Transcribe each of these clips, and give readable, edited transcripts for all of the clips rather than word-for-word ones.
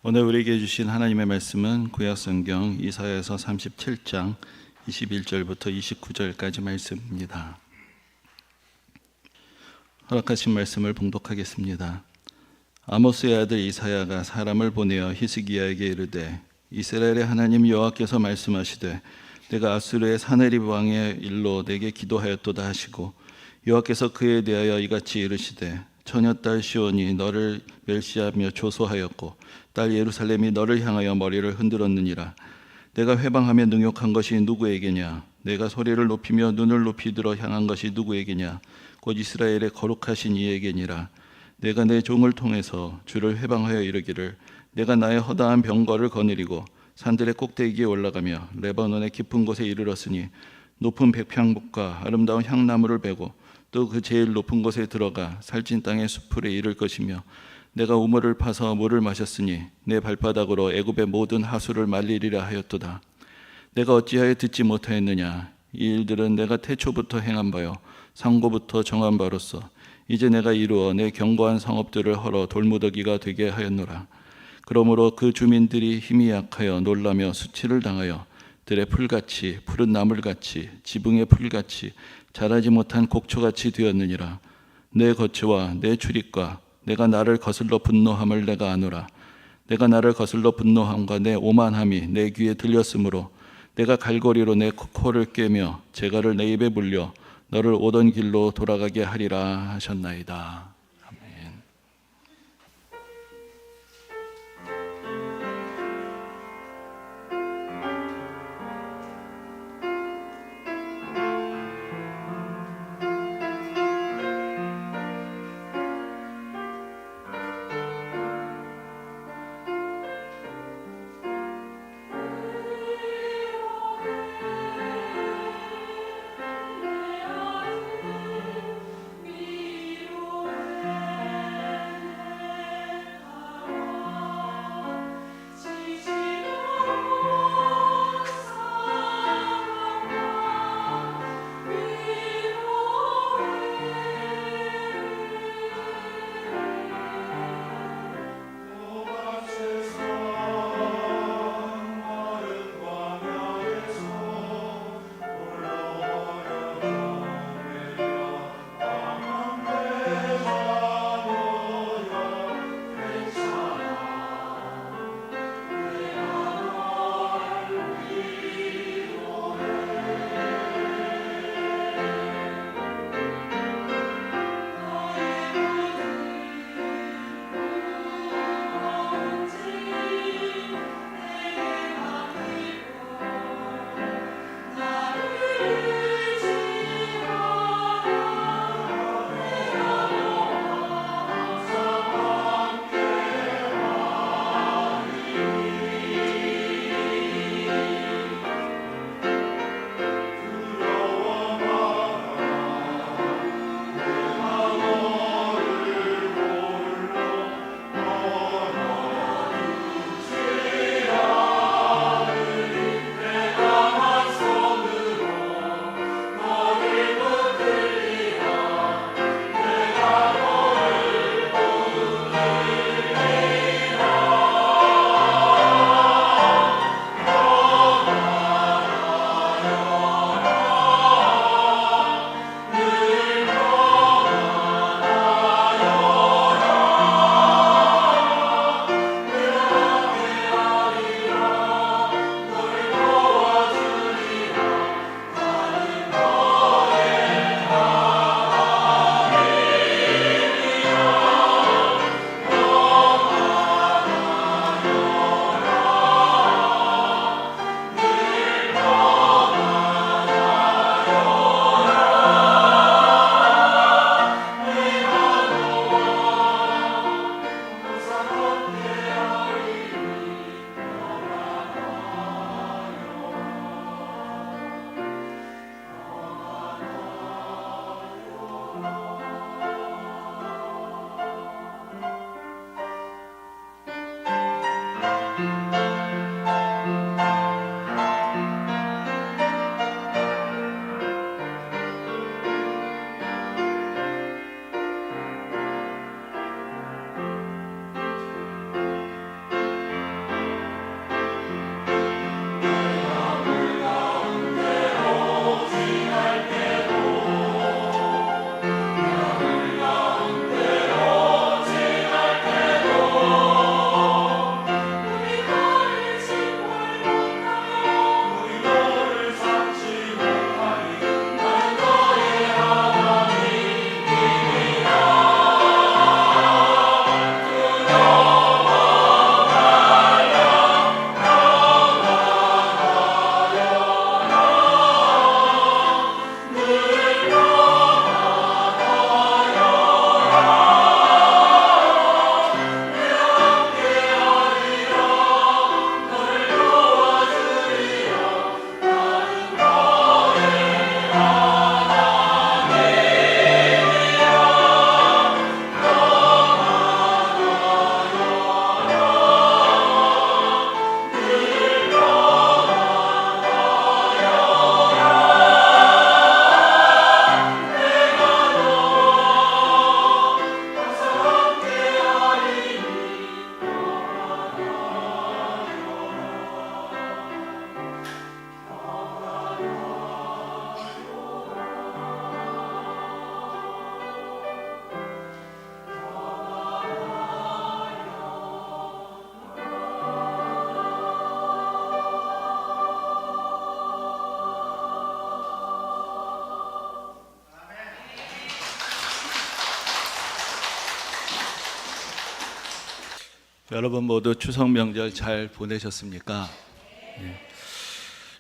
오늘 우리에게 주신 하나님의 말씀은 구약성경 이사야서 37장 21절부터 29절까지 말씀입니다. 허락하신 말씀을 봉독하겠습니다. 아모스의 아들 이사야가 사람을 보내어 히스기야에게 이르되 이스라엘의 하나님 여호와께서 말씀하시되 내가 아수르의 사네립 왕의 일로 내게 기도하였도다 하시고 여호와께서 그에 대하여 이같이 이르시되 처녀딸 시온이 너를 멸시하며 조소하였고 딸 예루살렘이 너를 향하여 머리를 흔들었느니라. 내가 회방하며 능욕한 것이 누구에게냐? 내가 소리를 높이며 눈을 높이 들어 향한 것이 누구에게냐? 곧 이스라엘의 거룩하신 이에게니라. 내가 내 종을 통해서 주를 회방하여 이르기를 내가 나의 허다한 병거를 거느리고 산들의 꼭대기에 올라가며 레바논의 깊은 곳에 이르렀으니 높은 백향목과 아름다운 향나무를 베고 또 그 제일 높은 곳에 들어가 살찐 땅의 수풀에 이를 것이며 내가 우물을 파서 물을 마셨으니 내 발바닥으로 애굽의 모든 하수를 말리리라 하였도다. 내가 어찌하여 듣지 못하였느냐? 이 일들은 내가 태초부터 행한 바요 상고부터 정한 바로서 이제 내가 이루어 내 견고한 성읍들을 헐어 돌무더기가 되게 하였노라. 그러므로 그 주민들이 힘이 약하여 놀라며 수치를 당하여 들의 풀같이 푸른 나물같이 지붕의 풀같이 자라지 못한 곡초같이 되었느니라. 내 거처와 내 출입과 내가 나를 거슬러 분노함을 내가 아노라. 내가 나를 거슬러 분노함과 내 오만함이 내 귀에 들렸으므로 내가 갈고리로 내 코를 꿰며 재갈을 내 입에 물려 너를 오던 길로 돌아가게 하리라 하셨나이다. 아멘. 여러분 모두 추석 명절 잘 보내셨습니까? 예.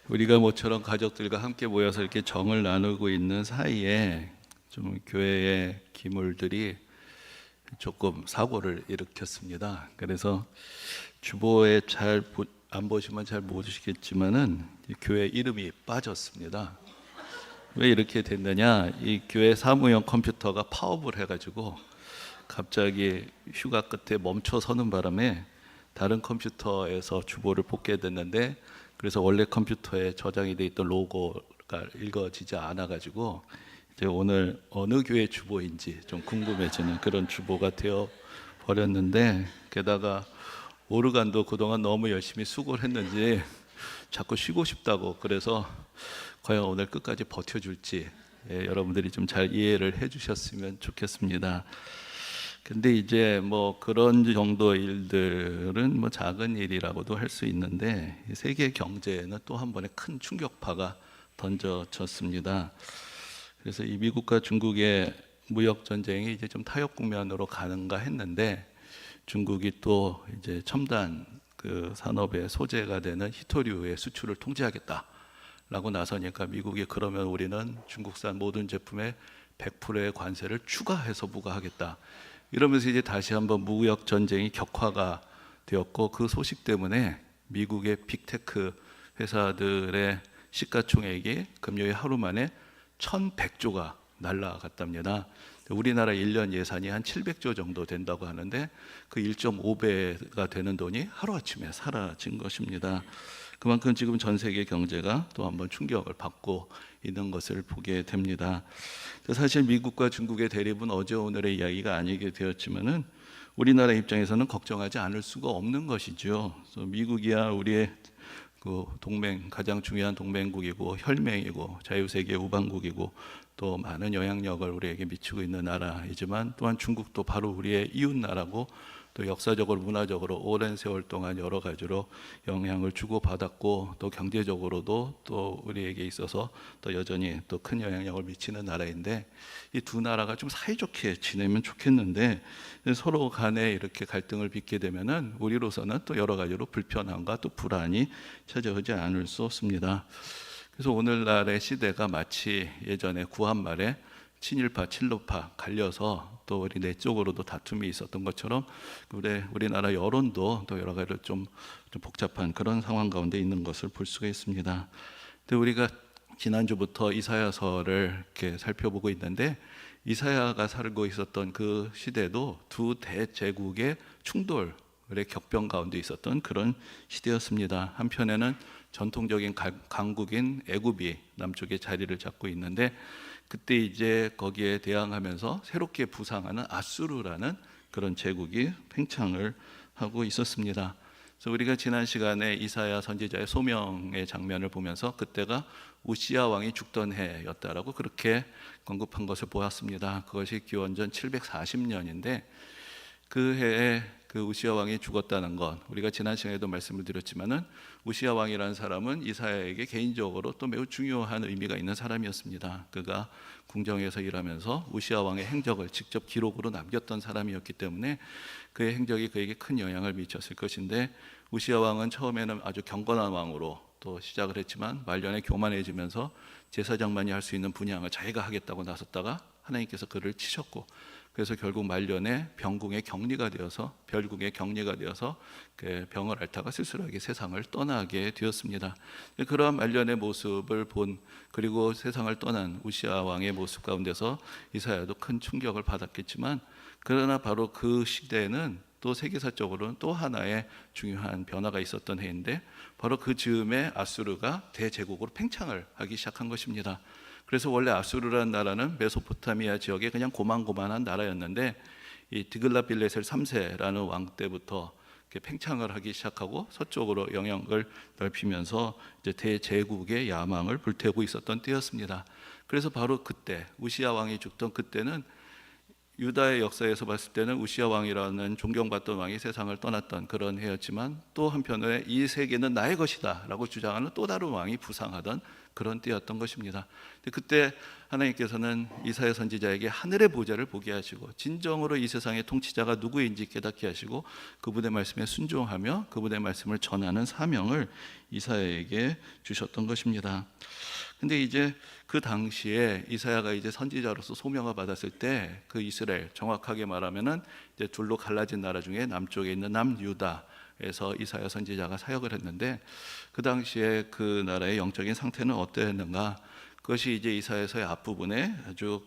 우리가 모처럼 가족들과 함께 모여서 이렇게 정을 나누고 있는 사이에 좀 교회의 기물들이 조금 사고를 일으켰습니다. 그래서 주보에 잘 안 보시면 잘 모르시겠지만은 이 교회 이름이 빠졌습니다. 왜 이렇게 됐느냐? 이 교회 사무용 컴퓨터가 파업을 해가지고 갑자기 휴가 끝에 멈춰 서는 바람에 다른 컴퓨터에서 주보를 뽑게 됐는데, 그래서 원래 컴퓨터에 저장이 돼 있던 로고가 읽어지지 않아 가지고 이제 오늘 어느 교회 주보인지 좀 궁금해지는 그런 주보가 되어 버렸는데, 게다가 오르간도 그동안 너무 열심히 수고를 했는지 자꾸 쉬고 싶다고, 그래서 과연 오늘 끝까지 버텨줄지 여러분들이 좀 잘 이해를 해주셨으면 좋겠습니다. 근데 이제 뭐 그런 정도 일들은 뭐 작은 일이라고도 할 수 있는데, 세계 경제에는 또 한 번의 큰 충격파가 던져졌습니다. 그래서 이 미국과 중국의 무역 전쟁이 이제 좀 타협 국면으로 가는가 했는데, 중국이 또 이제 첨단 그 산업의 소재가 되는 히토류의 수출을 통제하겠다라고 나서니까 미국이 그러면 우리는 중국산 모든 제품에 100%의 관세를 추가해서 부과하겠다. 이러면서 이제 다시 한번 무역 전쟁이 격화가 되었고, 그 소식 때문에 미국의 빅테크 회사들의 시가총액이 금요일 하루 만에 1,100조가 날아갔답니다. 우리나라 1년 예산이 한 700조 정도 된다고 하는데 그 1.5배가 되는 돈이 하루아침에 사라진 것입니다. 그만큼 지금 전 세계 경제가 또 한번 충격을 받고 있는 것을 보게 됩니다. 사실 미국과 중국의 대립은 어제 오늘의 이야기가 아니게 되었지만은 우리나라 입장에서는 걱정하지 않을 수가 없는 것이죠. 그래서 미국이야 우리의 그 동맹, 가장 중요한 동맹국이고 혈맹이고 자유세계 우방국이고 또 많은 영향력을 우리에게 미치고 있는 나라이지만, 또한 중국도 바로 우리의 이웃 나라고 또 역사적으로 문화적으로 오랜 세월 동안 여러 가지로 영향을 주고받았고, 또 경제적으로도 또 우리에게 있어서 또 여전히 또 큰 영향력을 미치는 나라인데, 이 두 나라가 좀 사이좋게 지내면 좋겠는데 서로 간에 이렇게 갈등을 빚게 되면은 우리로서는 또 여러 가지로 불편함과 또 불안이 찾아오지 않을 수 없습니다. 그래서 오늘날의 시대가 마치 예전에 구한말에 친일파, 친노파 갈려서 또 우리 내적으로도 다툼이 있었던 것처럼 우리나라 여론도 또 여러 가지로 좀 복잡한 그런 상황 가운데 있는 것을 볼 수가 있습니다. 근데 우리가 지난주부터 이사야서를 이렇게 살펴보고 있는데, 이사야가 살고 있었던 그 시대도 두 대제국의 충돌의 격변 가운데 있었던 그런 시대였습니다. 한편에는 전통적인 강국인 애굽이 남쪽에 자리를 잡고 있는데, 그때 이제 거기에 대항하면서 새롭게 부상하는 아수르라는 그런 제국이 팽창을 하고 있었습니다. 그래서 우리가 지난 시간에 이사야 선지자의 소명의 장면을 보면서 그때가 우시야 왕이 죽던 해였다라고 그렇게 언급한 것을 보았습니다. 그것이 기원전 740년인데 그 해에 그 우시야 왕이 죽었다는 것, 우리가 지난 시간에도 말씀을 드렸지만은 우시야 왕이라는 사람은 이사야에게 개인적으로 또 매우 중요한 의미가 있는 사람이었습니다. 그가 궁정에서 일하면서 우시야 왕의 행적을 직접 기록으로 남겼던 사람이었기 때문에 그의 행적이 그에게 큰 영향을 미쳤을 것인데, 우시야 왕은 처음에는 아주 경건한 왕으로 또 시작을 했지만 말년에 교만해지면서 제사장만이 할 수 있는 분향을 자기가 하겠다고 나섰다가 하나님께서 그를 치셨고, 그래서 결국 말년에 병궁의 격리가 되어서 별궁의 격리가 되어서 그 병을 앓다가 쓸쓸하게 세상을 떠나게 되었습니다. 그러한 말년의 모습을 본, 그리고 세상을 떠난 우시야 왕의 모습 가운데서 이사야도 큰 충격을 받았겠지만, 그러나 바로 그 시대에는 또 세계사적으로는 또 하나의 중요한 변화가 있었던 해인데, 바로 그 즈음에 아수르가 대제국으로 팽창을 하기 시작한 것입니다. 그래서 원래 아수르라는 나라는 메소포타미아 지역의 그냥 고만고만한 나라였는데, 이 디글라빌레셀 3세라는 왕 때부터 팽창을 하기 시작하고 서쪽으로 영향을 넓히면서 이제 대제국의 야망을 불태우고 있었던 때였습니다. 그래서 바로 그때 우시야 왕이 죽던 그때는 유다의 역사에서 봤을 때는 우시야 왕이라는 존경받던 왕이 세상을 떠났던 그런 해였지만, 또 한편에 이 세계는 나의 것이다 라고 주장하는 또 다른 왕이 부상하던 그런 때였던 것입니다. 그때 하나님께서는 이사야 선지자에게 하늘의 보좌를 보게 하시고 진정으로 이 세상의 통치자가 누구인지 깨닫게 하시고 그분의 말씀에 순종하며 그분의 말씀을 전하는 사명을 이사야에게 주셨던 것입니다. 근데 이제 그 당시에 이사야가 이제 선지자로서 소명을 받았을 때 그 이스라엘, 정확하게 말하면은 이제 둘로 갈라진 나라 중에 남쪽에 있는 남유다에서 이사야 선지자가 사역을 했는데, 그 당시에 그 나라의 영적인 상태는 어떠했는가? 그것이 이제 이사야서의 앞부분에 아주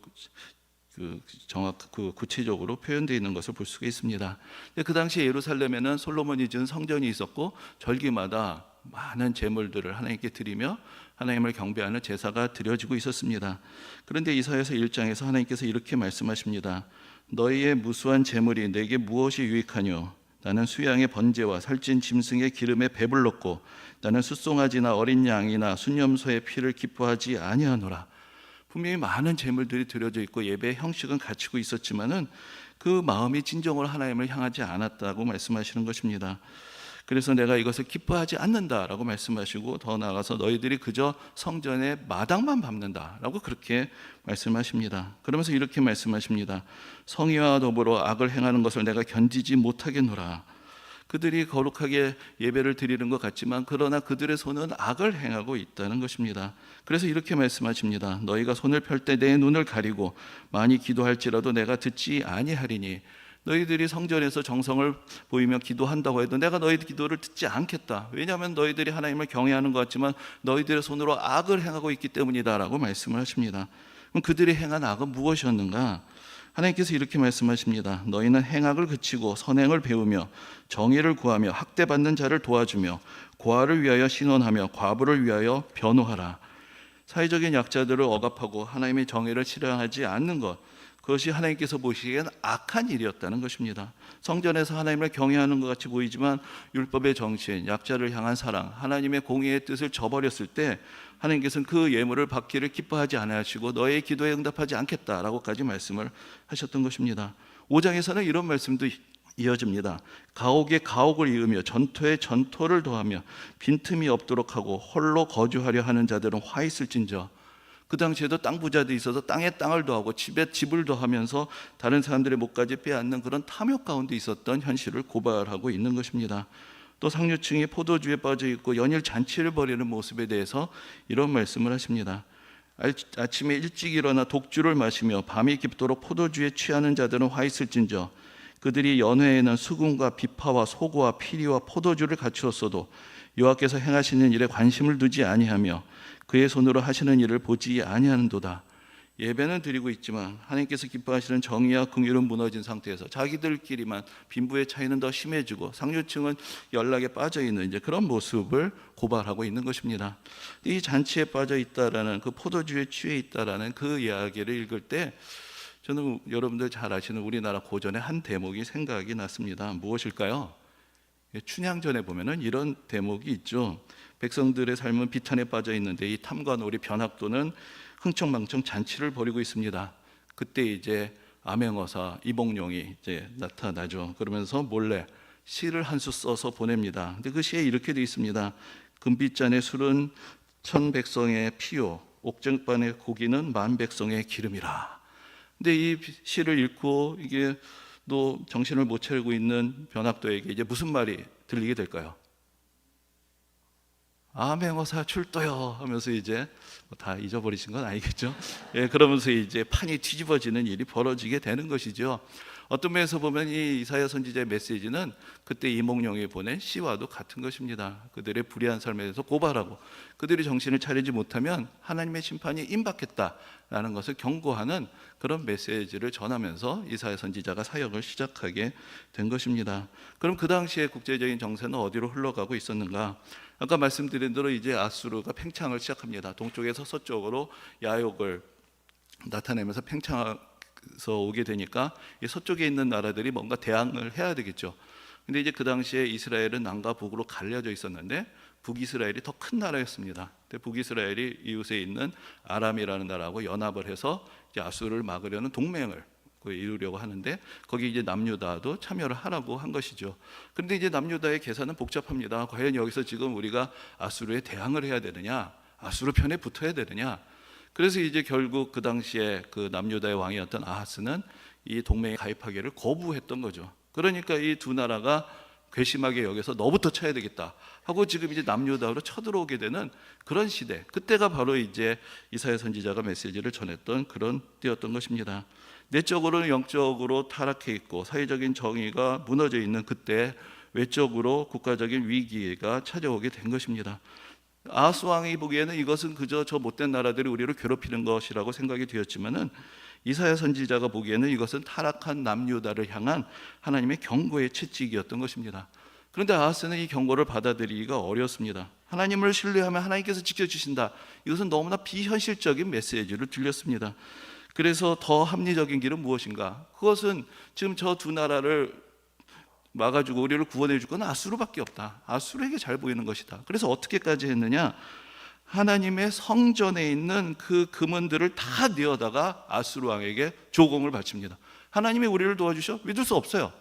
구체적으로 표현되어 있는 것을 볼 수가 있습니다. 그 당시 예루살렘에는 솔로몬이 지은 성전이 있었고 절기마다 많은 제물들을 하나님께 드리며 하나님을 경배하는 제사가 드려지고 있었습니다. 그런데 이사야서 1장에서 하나님께서 이렇게 말씀하십니다. 너희의 무수한 제물이 내게 무엇이 유익하뇨? 나는 수양의 번제와 살찐 짐승의 기름에 배불렀고 나는 숫송아지나 어린 양이나 순염소의 피를 기뻐하지 아니하노라. 분명히 많은 제물들이 드려져 있고 예배의 형식은 갖추고 있었지만은 그 마음이 진정으로 하나님을 향하지 않았다고 말씀하시는 것입니다. 그래서 내가 이것을 기뻐하지 않는다라고 말씀하시고, 더 나아가서 너희들이 그저 성전의 마당만 밟는다라고 그렇게 말씀하십니다. 그러면서 이렇게 말씀하십니다. 성의와 더불어 악을 행하는 것을 내가 견디지 못하겠노라. 그들이 거룩하게 예배를 드리는 것 같지만 그러나 그들의 손은 악을 행하고 있다는 것입니다. 그래서 이렇게 말씀하십니다. 너희가 손을 펼 때 내 눈을 가리고 많이 기도할지라도 내가 듣지 아니하리니, 너희들이 성전에서 정성을 보이며 기도한다고 해도 내가 너희들 기도를 듣지 않겠다. 왜냐하면 너희들이 하나님을 경외하는 것 같지만 너희들의 손으로 악을 행하고 있기 때문이다 라고 말씀을 하십니다. 그럼 그들이 행한 악은 무엇이었는가? 하나님께서 이렇게 말씀하십니다. 너희는 행악을 그치고 선행을 배우며 정의를 구하며 학대받는 자를 도와주며 고아를 위하여 신원하며 과부를 위하여 변호하라. 사회적인 약자들을 억압하고 하나님의 정의를 실행하지 않는 것, 그것이 하나님께서 보시기엔 악한 일이었다는 것입니다. 성전에서 하나님을 경외하는 것 같이 보이지만 율법의 정신, 약자를 향한 사랑, 하나님의 공의의 뜻을 저버렸을 때 하나님께서는 그 예물을 받기를 기뻐하지 않으시고 너의 기도에 응답하지 않겠다라고까지 말씀을 하셨던 것입니다. 5장에서는 이런 말씀도 이어집니다. 가옥에 가옥을 이으며 전토에 전토를 더하며 빈틈이 없도록 하고 홀로 거주하려 하는 자들은 화 있을진저. 그 당시에도 땅 부자들이 있어서 땅에 땅을 더하고 집에 집을 더하면서 다른 사람들의 목까지 빼앗는 그런 탐욕 가운데 있었던 현실을 고발하고 있는 것입니다. 또 상류층이 포도주에 빠져 있고 연일 잔치를 벌이는 모습에 대해서 이런 말씀을 하십니다. 아침에 일찍 일어나 독주를 마시며 밤이 깊도록 포도주에 취하는 자들은 화 있을진저. 그들이 연회에는 수금과 비파와 소고와 피리와 포도주를 갖추었어도 여호와께서 행하시는 일에 관심을 두지 아니하며 그의 손으로 하시는 일을 보지 아니하는도다. 예배는 드리고 있지만 하나님께서 기뻐하시는 정의와 긍휼은 무너진 상태에서 자기들끼리만 빈부의 차이는 더 심해지고 상류층은 연락에 빠져 있는 이제 그런 모습을 고발하고 있는 것입니다. 이 잔치에 빠져 있다라는, 그 포도주에 취해 있다라는 그 이야기를 읽을 때 저는 여러분들 잘 아시는 우리나라 고전의 한 대목이 생각이 났습니다. 무엇일까요? 춘향전에 보면은 이런 대목이 있죠. 백성들의 삶은 비탄에 빠져 있는데 이 탐과 놀이 변학도는 흥청망청 잔치를 벌이고 있습니다. 그때 이제 암행어사 이몽룡이 이제 나타나죠. 그러면서 몰래 시를 한 수 써서 보냅니다. 근데 그 시에 이렇게 되어 있습니다. 금빛잔의 술은 천 백성의 피요, 옥정반의 고기는 만 백성의 기름이라. 근데 이 시를 읽고 이게 또 정신을 못 차리고 있는 변학도에게 이제 무슨 말이 들리게 될까요? 암행어사 출도요 하면서 이제 다 잊어버리신 건 아니겠죠? 예, 그러면서 이제 판이 뒤집어지는 일이 벌어지게 되는 것이죠. 어떤 면에서 보면 이 이사야 선지자의 메시지는 그때 이몽룡이 보낸 시와도 같은 것입니다. 그들의 불의한 삶에 대해서 고발하고 그들이 정신을 차리지 못하면 하나님의 심판이 임박했다라는 것을 경고하는 그런 메시지를 전하면서 이사야 선지자가 사역을 시작하게 된 것입니다. 그럼 그 당시에 국제적인 정세는 어디로 흘러가고 있었는가? 아까 말씀드린 대로 이제 아수르가 팽창을 시작합니다. 동쪽에서 서쪽으로 야욕을 나타내면서 팽창해서 오게 되니까 서쪽에 있는 나라들이 뭔가 대항을 해야 되겠죠. 근데 이제 그 당시에 이스라엘은 남과 북으로 갈려져 있었는데 북이스라엘이 더 큰 나라였습니다. 근데 북이스라엘이 이웃에 있는 아람이라는 나라하고 연합을 해서 이제 아수르를 막으려는 동맹을 이루려고 하는데 거기 이제 남유다도 참여를 하라고 한 것이죠. 그런데 이제 남유다의 계산은 복잡합니다. 과연 여기서 지금 우리가 아수르에 대항을 해야 되느냐, 아수르 편에 붙어야 되느냐. 그래서 이제 결국 그 당시에 그 남유다의 왕이었던 아하스는 이 동맹에 가입하기를 거부했던 거죠. 그러니까 이 두 나라가 괘씸하게 여겨서 너부터 쳐야 되겠다 하고 지금 이제 남유다로 쳐들어오게 되는 그런 시대. 그때가 바로 이제 이사야 선지자가 메시지를 전했던 그런 때였던 것입니다. 내적으로는 영적으로 타락해 있고 사회적인 정의가 무너져 있는 그때 외적으로 국가적인 위기가 찾아오게 된 것입니다. 아하스 왕이 보기에는 이것은 그저 저 못된 나라들이 우리를 괴롭히는 것이라고 생각이 되었지만은 이사야 선지자가 보기에는 이것은 타락한 남유다를 향한 하나님의 경고의 채찍이었던 것입니다. 그런데 아하스는 이 경고를 받아들이기가 어려웠습니다. 하나님을 신뢰하면 하나님께서 지켜주신다. 이것은 너무나 비현실적인 메시지를 들렸습니다. 그래서 더 합리적인 길은 무엇인가? 그것은 지금 저 두 나라를 막아주고 우리를 구원해 줄 건 아수르밖에 없다. 아수르에게 잘 보이는 것이다. 그래서 어떻게까지 했느냐? 하나님의 성전에 있는 그 금은들을 다 내어다가 아수르 왕에게 조공을 바칩니다. 하나님이 우리를 도와주셔? 믿을 수 없어요.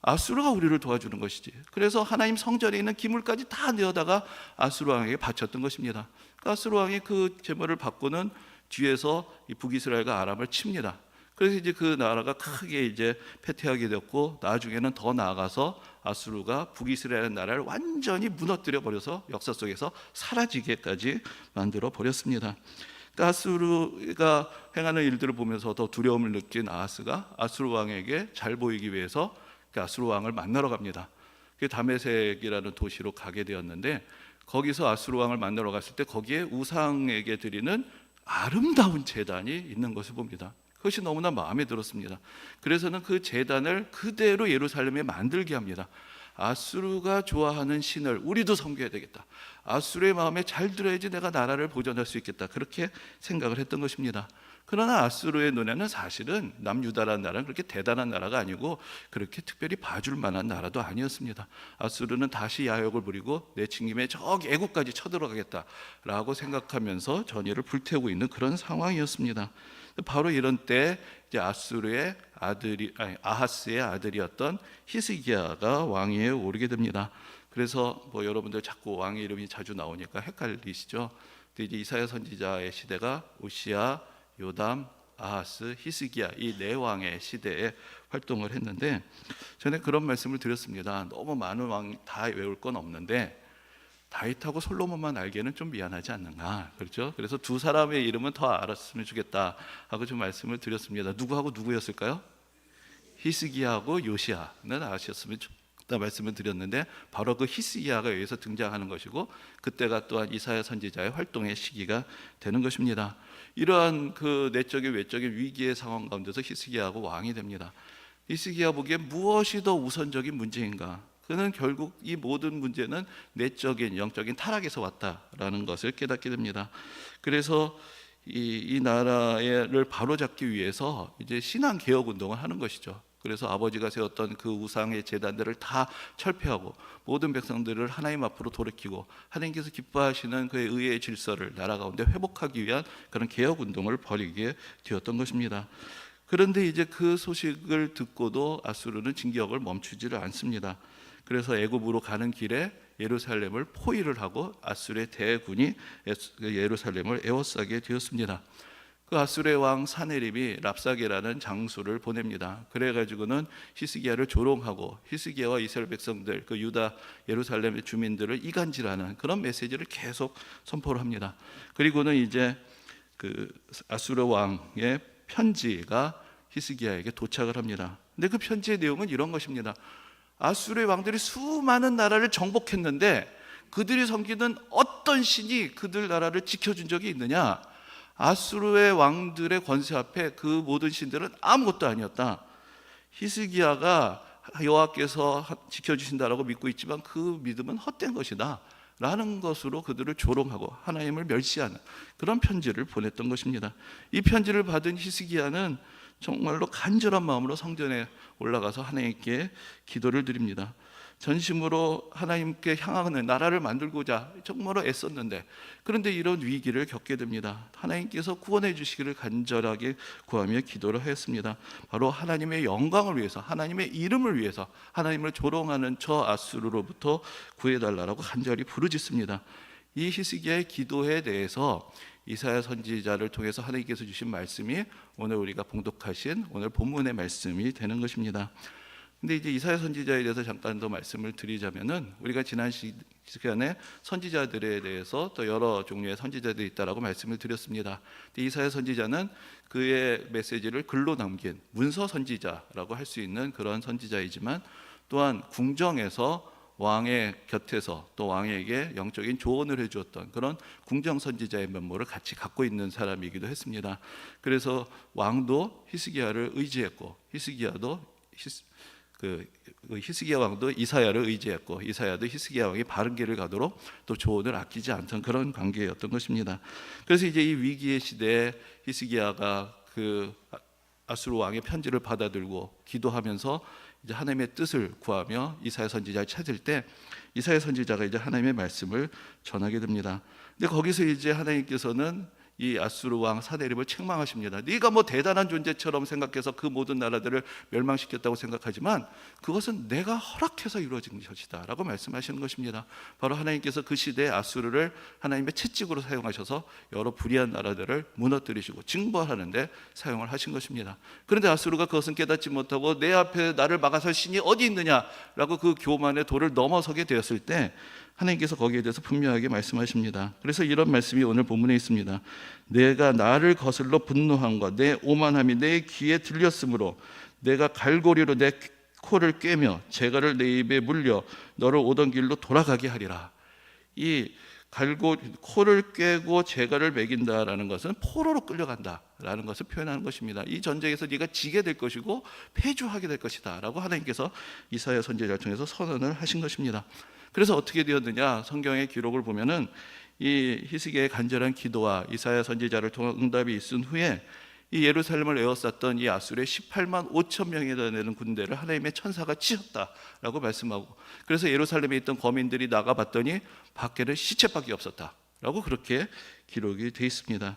아수르가 우리를 도와주는 것이지. 그래서 하나님 성전에 있는 기물까지 다 내어다가 아수르 왕에게 바쳤던 것입니다. 아수르 왕이 그 제물을 받고는 뒤에서 이 북이스라엘과 아람을 칩니다. 그래서 이제 그 나라가 크게 이제 패퇴하게 되었고 나중에는 더 나아가서 아수르가 북이스라엘 나라를 완전히 무너뜨려 버려서 역사 속에서 사라지게까지 만들어 버렸습니다. 그러니까 아수르가 행하는 일들을 보면서 더 두려움을 느낀 아하스가 아수르 왕에게 잘 보이기 위해서 그 아수르 왕을 만나러 갑니다. 그 다메섹이라는 도시로 가게 되었는데 거기서 아수르 왕을 만나러 갔을 때 거기에 우상에게 드리는 아름다운 제단이 있는 것을 봅니다. 그것이 너무나 마음에 들었습니다. 그래서는 그 제단을 그대로 예루살렘에 만들게 합니다. 아수르가 좋아하는 신을 우리도 섬겨야 되겠다. 아수르의 마음에 잘 들어야지 내가 나라를 보존할 수 있겠다. 그렇게 생각을 했던 것입니다. 그러나 아수르의 눈에는 사실은 남유다라는 나라는 그렇게 대단한 나라가 아니고 그렇게 특별히 봐줄 만한 나라도 아니었습니다. 아수르는 다시 야욕을 부리고 내친김에 저기 애국까지 쳐들어가겠다라고 생각하면서 전의를 불태우고 있는 그런 상황이었습니다. 바로 이런 때 이제 아하스의 아들이었던 히스기야가 왕위에 오르게 됩니다. 그래서 뭐 여러분들 자꾸 왕의 이름이 자주 나오니까 헷갈리시죠? 근데 이제 이사야 선지자의 시대가 우시야, 요담, 아하스, 히스기야 이 네 왕의 시대에 활동을 했는데 전에 그런 말씀을 드렸습니다. 너무 많은 왕 다 외울 건 없는데 다윗하고 솔로몬만 알기에는 좀 미안하지 않는가, 그렇죠? 그래서 두 사람의 이름은 더 알았으면 좋겠다 하고 좀 말씀을 드렸습니다. 누구하고 누구였을까요? 히스기야하고 요시야는 아셨으면 좋겠다 말씀을 드렸는데 바로 그 히스기야가 여기서 등장하는 것이고 그때가 또한 이사야 선지자의 활동의 시기가 되는 것입니다. 이러한 그 내적인 외적인 위기의 상황 가운데서 히스기야하고 왕이 됩니다. 히스기야 보기에 무엇이 더 우선적인 문제인가? 그는 결국 이 모든 문제는 내적인 영적인 타락에서 왔다라는 것을 깨닫게 됩니다. 그래서 이 나라를 바로잡기 위해서 이제 신앙 개혁 운동을 하는 것이죠. 그래서 아버지가 세웠던 그 우상의 제단들을 다 철폐하고 모든 백성들을 하나님 앞으로 돌이키고 하나님께서 기뻐하시는 그의 의의 질서를 나라 가운데 회복하기 위한 그런 개혁 운동을 벌이게 되었던 것입니다. 그런데 이제 그 소식을 듣고도 아수르는 진격을 멈추지를 않습니다. 그래서 애굽으로 가는 길에 예루살렘을 포위를 하고 아수르의 대군이 예루살렘을 에워싸게 되었습니다. 그 아수르의 왕 사네립이 랍사게라는 장수를 보냅니다. 그래가지고는 히스기야를 조롱하고 히스기야와 이스라엘 백성들, 그 유다 예루살렘의 주민들을 이간질하는 그런 메시지를 계속 선포를 합니다. 그리고는 이제 그 아수르 왕의 편지가 히스기야에게 도착을 합니다. 근데 그 편지의 내용은 이런 것입니다. 아수르의 왕들이 수많은 나라를 정복했는데 그들이 섬기는 어떤 신이 그들 나라를 지켜준 적이 있느냐? 아수르의 왕들의 권세 앞에 그 모든 신들은 아무것도 아니었다. 히스기야가 여호와께서 지켜주신다라고 믿고 있지만 그 믿음은 헛된 것이다 라는 것으로 그들을 조롱하고 하나님을 멸시하는 그런 편지를 보냈던 것입니다. 이 편지를 받은 히스기야는 정말로 간절한 마음으로 성전에 올라가서 하나님께 기도를 드립니다. 전심으로 하나님께 향하는 나라를 만들고자 정말로 애썼는데 그런데 이런 위기를 겪게 됩니다. 하나님께서 구원해 주시기를 간절하게 구하며 기도를 했습니다. 바로 하나님의 영광을 위해서, 하나님의 이름을 위해서 하나님을 조롱하는 저 아수르로부터 구해달라고 간절히 부르짖습니다. 이 히스기야의 기도에 대해서 이사야 선지자를 통해서 하나님께서 주신 말씀이 오늘 우리가 봉독하신 오늘 본문의 말씀이 되는 것입니다. 근데 이제 이사야 선지자에 대해서 잠깐 더 말씀을 드리자면은, 우리가 지난 시간에 선지자들에 대해서 또 여러 종류의 선지자들이 있다라고 말씀을 드렸습니다. 근데 이사야 선지자는 그의 메시지를 글로 남긴 문서 선지자라고 할 수 있는 그런 선지자이지만, 또한 궁정에서 왕의 곁에서 또 왕에게 영적인 조언을 해주었던 그런 궁정 선지자의 면모를 같이 갖고 있는 사람이기도 했습니다. 그래서 왕도 히스기야를 의지했고, 히스기야 왕도 이사야를 의지했고, 이사야도 히스기야 왕이 바른 길을 가도록 또 조언을 아끼지 않던 그런 관계였던 것입니다. 그래서 이제 이 위기의 시대에 히스기야가 그 아수르 왕의 편지를 받아들고 기도하면서 이제 하나님의 뜻을 구하며 이사야 선지자를 찾을 때, 이사야 선지자가 이제 하나님의 말씀을 전하게 됩니다. 근데 거기서 이제 하나님께서는 이 아수르 왕 사네립을 책망하십니다. 네가 뭐 대단한 존재처럼 생각해서 그 모든 나라들을 멸망시켰다고 생각하지만 그것은 내가 허락해서 이루어진 것이다 라고 말씀하시는 것입니다. 바로 하나님께서 그 시대에 아수르를 하나님의 채찍으로 사용하셔서 여러 불의한 나라들을 무너뜨리시고 징벌하는 데 사용을 하신 것입니다. 그런데 아수르가 그것은 깨닫지 못하고 내 앞에 나를 막아설 신이 어디 있느냐라고 그 교만의 도를 넘어서게 되었을 때, 하나님께서 거기에 대해서 분명하게 말씀하십니다. 그래서 이런 말씀이 오늘 본문에 있습니다. 내가 나를 거슬러 분노함과 내 오만함이 내 귀에 들렸으므로 내가 갈고리로 내 코를 꿰며 재갈을 내 입에 물려 너를 오던 길로 돌아가게 하리라. 이 코를 꿰고 재갈을 매긴다라는 것은 포로로 끌려간다라는 것을 표현하는 것입니다. 이 전쟁에서 네가 지게 될 것이고 패주하게 될 것이다 라고 하나님께서 이사야 선지자를 통해서 선언을 하신 것입니다. 그래서 어떻게 되었느냐, 성경의 기록을 보면은 이 히스기야의 간절한 기도와 이사야 선지자를 통한 응답이 있은 후에 이 예루살렘을 에워쌌던 이 아수르의 18만 5천 명이나 되는 군대를 하나님의 천사가 치셨다라고 말씀하고, 그래서 예루살렘에 있던 거민들이 나가봤더니 밖에는 시체밖에 없었다라고 그렇게 기록이 되어 있습니다.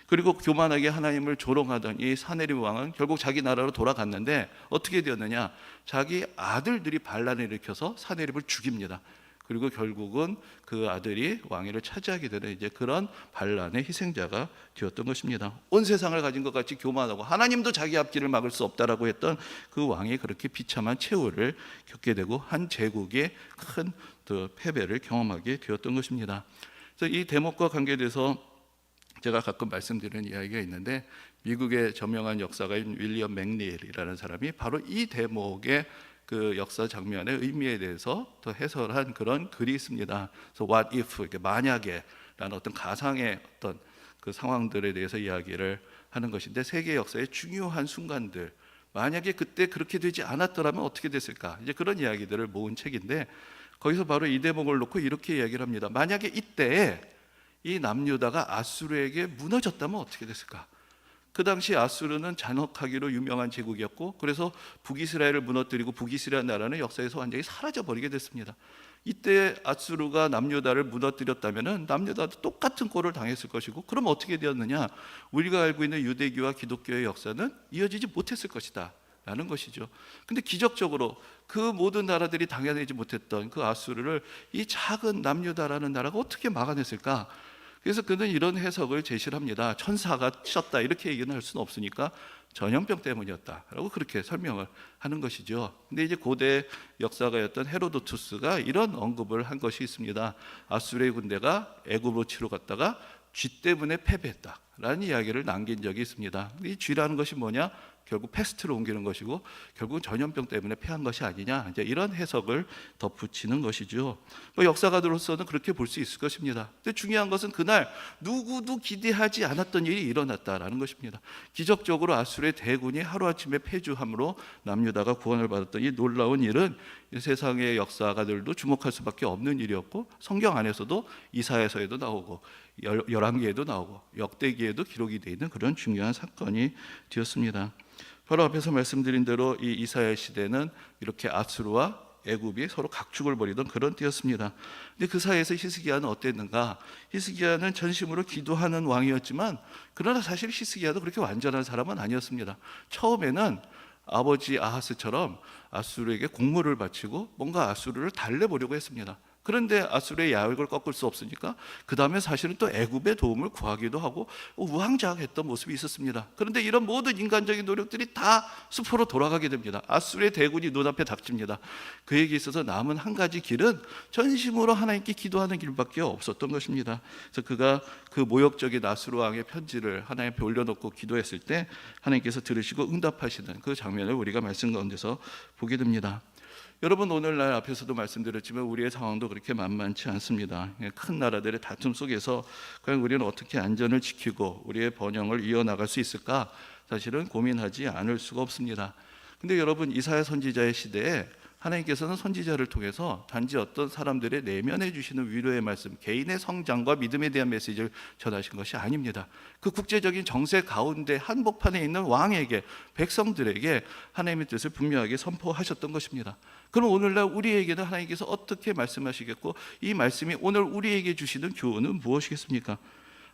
그리고 교만하게 하나님을 조롱하던 이 사네립 왕은 결국 자기 나라로 돌아갔는데 어떻게 되었느냐, 자기 아들들이 반란을 일으켜서 사네립을 죽입니다. 그리고 결국은 그 아들이 왕위를 차지하게 되는 이제 그런 반란의 희생자가 되었던 것입니다. 온 세상을 가진 것 같이 교만하고 하나님도 자기 앞길을 막을 수 없다라고 했던 그 왕이 그렇게 비참한 최후를 겪게 되고 한 제국의 큰 패배를 경험하게 되었던 것입니다. 그래서 이 대목과 관계돼서 제가 가끔 말씀드리는 이야기가 있는데, 미국의 저명한 역사가인 윌리엄 맥닐이라는 사람이 바로 이 대목의 그 역사 장면의 의미에 대해서 더 해설한 그런 글이 있습니다. 그래서 what if, 만약에 라는 어떤 가상의 어떤 그 상황들에 대해서 이야기를 하는 것인데, 세계 역사의 중요한 순간들, 만약에 그때 그렇게 되지 않았더라면 어떻게 됐을까, 이제 그런 이야기들을 모은 책인데, 거기서 바로 이 대목을 놓고 이렇게 이야기를 합니다. 만약에 이때에 이 남유다가 아수르에게 무너졌다면 어떻게 됐을까? 그 당시 아수르는 잔혹하기로 유명한 제국이었고, 그래서 북이스라엘을 무너뜨리고 북이스라엘 나라는 역사에서 완전히 사라져버리게 됐습니다. 이때 아수르가 남유다를 무너뜨렸다면 남유다도 똑같은 꼴을 당했을 것이고, 그럼 어떻게 되었느냐, 우리가 알고 있는 유대교와 기독교의 역사는 이어지지 못했을 것이다 라는 것이죠. 근데 기적적으로 그 모든 나라들이 당해내지 못했던 그 아수르를 이 작은 남유다라는 나라가 어떻게 막아냈을까? 그래서 그는 이런 해석을 제시를 합니다. 천사가 치셨다 이렇게 얘기는 할 수는 없으니까 전염병 때문이었다라고 그렇게 설명을 하는 것이죠. 근데 이제 고대 역사가였던 헤로도투스가 이런 언급을 한 것이 있습니다. 아수르의 군대가 애굽으로 치러 갔다가 쥐 때문에 패배했다라는 이야기를 남긴 적이 있습니다. 이 쥐라는 것이 뭐냐? 결국 패스트로 옮기는 것이고, 결국 전염병 때문에 패한 것이 아니냐, 이제 이런 해석을 덧붙이는 것이죠. 역사가들로서는 그렇게 볼 수 있을 것입니다. 근데 중요한 것은 그날 누구도 기대하지 않았던 일이 일어났다라는 것입니다. 기적적으로 아수르의 대군이 하루아침에 패주함으로 남유다가 구원을 받았던 이 놀라운 일은 세상의 역사가들도 주목할 수밖에 없는 일이었고, 성경 안에서도 이사야서에도 나오고 열왕기에도 나오고 역대기에도 기록이 되어 있는 그런 중요한 사건이 되었습니다. 바로 앞에서 말씀드린 대로 이 이사야 시대는 이렇게 아수르와 애굽이 서로 각축을 벌이던 그런 때였습니다. 근데 그 사이에서 히스기야는 어땠는가? 히스기야는 전심으로 기도하는 왕이었지만, 그러나 사실 히스기야도 그렇게 완전한 사람은 아니었습니다. 처음에는 아버지 아하스처럼 아수르에게 공물을 바치고 뭔가 아수르를 달래보려고 했습니다. 그런데 아수르의 야획을 꺾을 수 없으니까 그 다음에 사실은 또 애굽의 도움을 구하기도 하고 우왕좌왕했던 모습이 있었습니다. 그런데 이런 모든 인간적인 노력들이 다 수포로 돌아가게 됩니다. 아수르의 대군이 눈앞에 닥칩니다. 그에게 있어서 남은 한 가지 길은 전심으로 하나님께 기도하는 길밖에 없었던 것입니다. 그래서 그가 그 모욕적인 아수르 왕의 편지를 하나님 앞에 올려놓고 기도했을 때 하나님께서 들으시고 응답하시는 그 장면을 우리가 말씀 가운데서 보게 됩니다. 여러분, 오늘날 앞에서도 말씀드렸지만 우리의 상황도 그렇게 만만치 않습니다. 큰 나라들의 다툼 속에서 과연 우리는 어떻게 안전을 지키고 우리의 번영을 이어나갈 수 있을까? 사실은 고민하지 않을 수가 없습니다. 근데 여러분, 이사야 선지자의 시대에 하나님께서는 선지자를 통해서 단지 어떤 사람들의 내면해 주시는 위로의 말씀, 개인의 성장과 믿음에 대한 메시지를 전하신 것이 아닙니다. 그 국제적인 정세 가운데 한복판에 있는 왕에게, 백성들에게 하나님의 뜻을 분명하게 선포하셨던 것입니다. 그럼 오늘날 우리에게는 하나님께서 어떻게 말씀하시겠고 이 말씀이 오늘 우리에게 주시는 교훈은 무엇이겠습니까?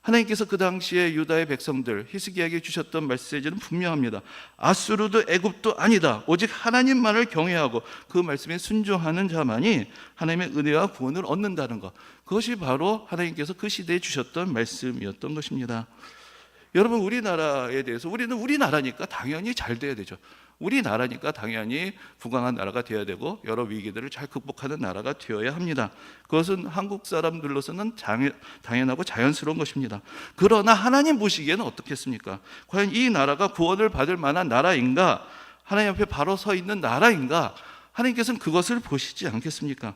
하나님께서 그 당시에 유다의 백성들 히스기야에게 주셨던 메시지는 분명합니다. 아수르도 애굽도 아니다. 오직 하나님만을 경외하고 그 말씀에 순종하는 자만이 하나님의 은혜와 구원을 얻는다는 것, 그것이 바로 하나님께서 그 시대에 주셨던 말씀이었던 것입니다. 여러분, 우리나라에 대해서 우리는 우리나라니까 당연히 잘 돼야 되죠. 우리나라니까 당연히 부강한 나라가 되어야 되고 여러 위기들을 잘 극복하는 나라가 되어야 합니다. 그것은 한국 사람들로서는 당연하고 자연스러운 것입니다. 그러나 하나님 보시기에는 어떻겠습니까? 과연 이 나라가 구원을 받을 만한 나라인가? 하나님 앞에 바로 서 있는 나라인가? 하나님께서는 그것을 보시지 않겠습니까?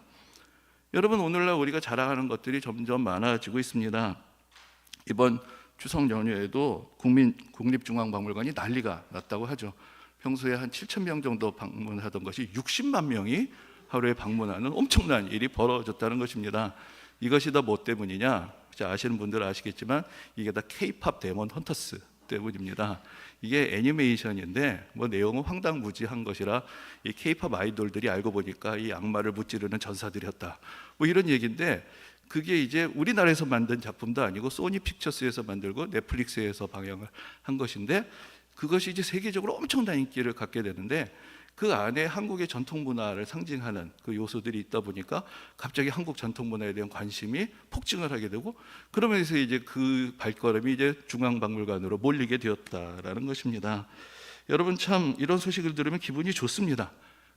여러분, 오늘날 우리가 자랑하는 것들이 점점 많아지고 있습니다. 이번 추석 연휴에도 국립중앙박물관이 난리가 났다고 하죠. 평소에 한 7,000명 정도 방문하던 것이 60만 명이 하루에 방문하는 엄청난 일이 벌어졌다는 것입니다. 이것이 다 뭐 때문이냐? 아시는 분들은 아시겠지만 이게 다 K-팝 데몬 헌터스 때문입니다. 이게 애니메이션인데 뭐 내용은 황당무지한 것이라 이 K-팝 아이돌들이 알고 보니까 이 악마를 무찌르는 전사들이었다. 뭐 이런 얘기인데 그게 이제 우리나라에서 만든 작품도 아니고 소니 픽처스에서 만들고 넷플릭스에서 방영을 한 것인데 그것이 이제 세계적으로 엄청난 인기를 갖게 되는데 그 안에 한국의 전통 문화를 상징하는 그 요소들이 있다 보니까 갑자기 한국 전통 문화에 대한 관심이 폭증을 하게 되고 그러면서 이제 그 발걸음이 이제 중앙박물관으로 몰리게 되었다라는 것입니다. 여러분, 참 이런 소식을 들으면 기분이 좋습니다.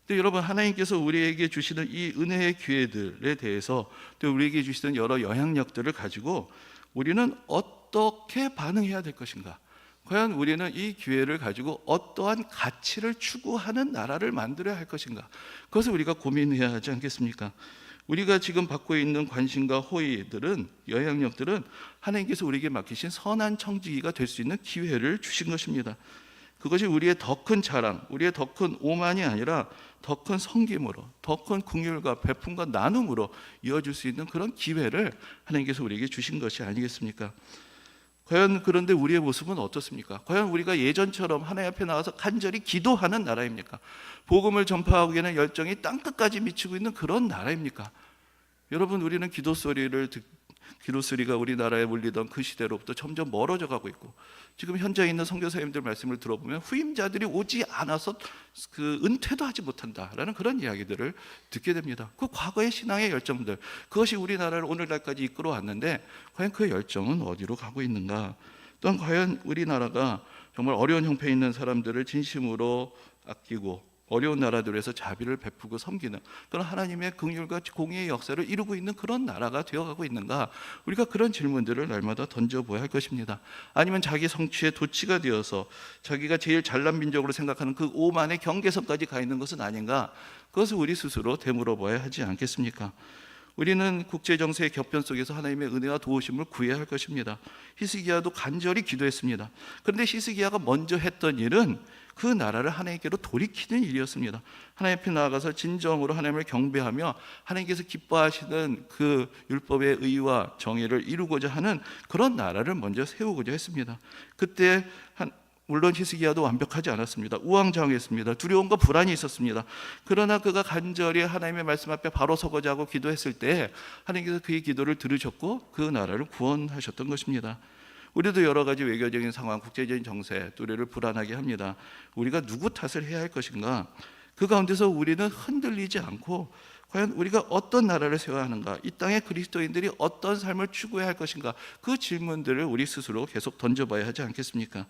근데 여러분, 하나님께서 우리에게 주시는 이 은혜의 기회들에 대해서 또 우리에게 주시는 여러 영향력들을 가지고 우리는 어떻게 반응해야 될 것인가? 과연 우리는 이 기회를 가지고 어떠한 가치를 추구하는 나라를 만들어야 할 것인가? 그것을 우리가 고민해야 하지 않겠습니까? 우리가 지금 받고 있는 관심과 호의들은, 영향력들은 하나님께서 우리에게 맡기신 선한 청지기가 될 수 있는 기회를 주신 것입니다. 그것이 우리의 더 큰 자랑, 우리의 더 큰 오만이 아니라 더 큰 섬김으로, 더 큰 긍휼과 베품과 나눔으로 이어질 수 있는 그런 기회를 하나님께서 우리에게 주신 것이 아니겠습니까? 과연 그런데 우리의 모습은 어떻습니까? 과연 우리가 예전처럼 하나님 앞에 나와서 간절히 기도하는 나라입니까? 복음을 전파하기 위한 열정이 땅끝까지 미치고 있는 그런 나라입니까? 여러분, 우리는 기도소리가 우리나라에 울리던 그 시대로부터 점점 멀어져 가고 있고 지금 현장에 있는 선교사님들 말씀을 들어보면 후임자들이 오지 않아서 그 은퇴도 하지 못한다라는 그런 이야기들을 듣게 됩니다. 그 과거의 신앙의 열정들, 그것이 우리나라를 오늘날까지 이끌어 왔는데 과연 그 열정은 어디로 가고 있는가? 또한 과연 우리나라가 정말 어려운 형편에 있는 사람들을 진심으로 아끼고 어려운 나라들에서 자비를 베푸고 섬기는 그런 하나님의 긍휼과 공의의 역사를 이루고 있는 그런 나라가 되어가고 있는가? 우리가 그런 질문들을 날마다 던져보아야 할 것입니다. 아니면 자기 성취의 도치가 되어서 자기가 제일 잘난 민족으로 생각하는 그 오만의 경계선까지 가 있는 것은 아닌가? 그것을 우리 스스로 되물어봐야 하지 않겠습니까? 우리는 국제정세의 격변 속에서 하나님의 은혜와 도우심을 구해야 할 것입니다. 히스기야도 간절히 기도했습니다. 그런데 히스기야가 먼저 했던 일은 그 나라를 하나님께로 돌이키는 일이었습니다. 하나님 앞에 나아가서 진정으로 하나님을 경배하며 하나님께서 기뻐하시는 그 율법의 의와 정의를 이루고자 하는 그런 나라를 먼저 세우고자 했습니다. 그때 물론 히스기야도 완벽하지 않았습니다. 우왕좌왕했습니다. 두려움과 불안이 있었습니다. 그러나 그가 간절히 하나님의 말씀 앞에 바로 서고자 하고 기도했을 때 하나님께서 그의 기도를 들으셨고 그 나라를 구원하셨던 것입니다. 우리도 여러 가지 외교적인 상황, 국제적인 정세, 우리를 불안하게 합니다. 우리가 누구 탓을 해야 할 것인가? 그 가운데서 우리는 흔들리지 않고 과연 우리가 어떤 나라를 세워야 하는가, 이 땅의 그리스도인들이 어떤 삶을 추구해야 할 것인가, 그 질문들을 우리 스스로 계속 던져봐야 하지 않겠습니까?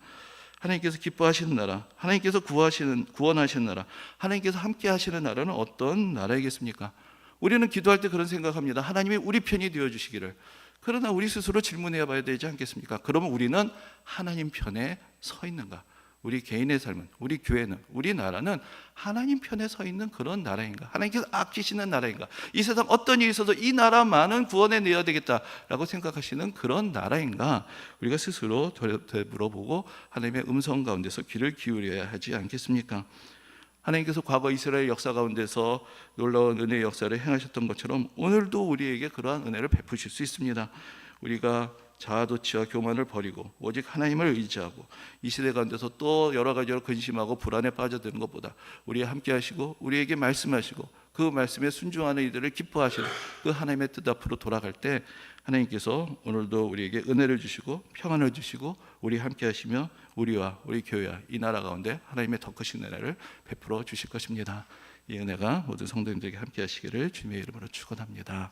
하나님께서 기뻐하시는 나라, 하나님께서 구원하시는 나라, 하나님께서 함께 하시는 나라는 어떤 나라이겠습니까? 우리는 기도할 때 그런 생각합니다. 하나님이 우리 편이 되어주시기를. 그러나 우리 스스로 질문해 봐야 되지 않겠습니까? 그러면 우리는 하나님 편에 서 있는가? 우리 개인의 삶은, 우리 교회는, 우리 나라는 하나님 편에 서 있는 그런 나라인가? 하나님께서 아끼시는 나라인가? 이 세상 어떤 일이 있어도 이 나라만은 구원해 내야 되겠다라고 생각하시는 그런 나라인가? 우리가 스스로 되물어보고 하나님의 음성 가운데서 귀를 기울여야 하지 않겠습니까? 하나님께서 과거 이스라엘 역사 가운데서 놀라운 은혜의 역사를 행하셨던 것처럼 오늘도 우리에게 그러한 은혜를 베푸실 수 있습니다. 우리가 자아도취와 교만을 버리고 오직 하나님을 의지하고 이 시대 가운데서 또 여러 가지로 근심하고 불안에 빠져드는 것보다 우리와 함께 하시고 우리에게 말씀하시고 그 말씀에 순종하는 이들을 기뻐하시는 그 하나님의 뜻 앞으로 돌아갈 때 하나님께서 오늘도 우리에게 은혜를 주시고 평안을 주시고 우리 함께 하시며 우리와 우리 교회와 이 나라 가운데 하나님의 더 크신 은혜를 베풀어 주실 것입니다. 이 은혜가 모든 성도님들에게 함께 하시기를 주님의 이름으로 축원합니다.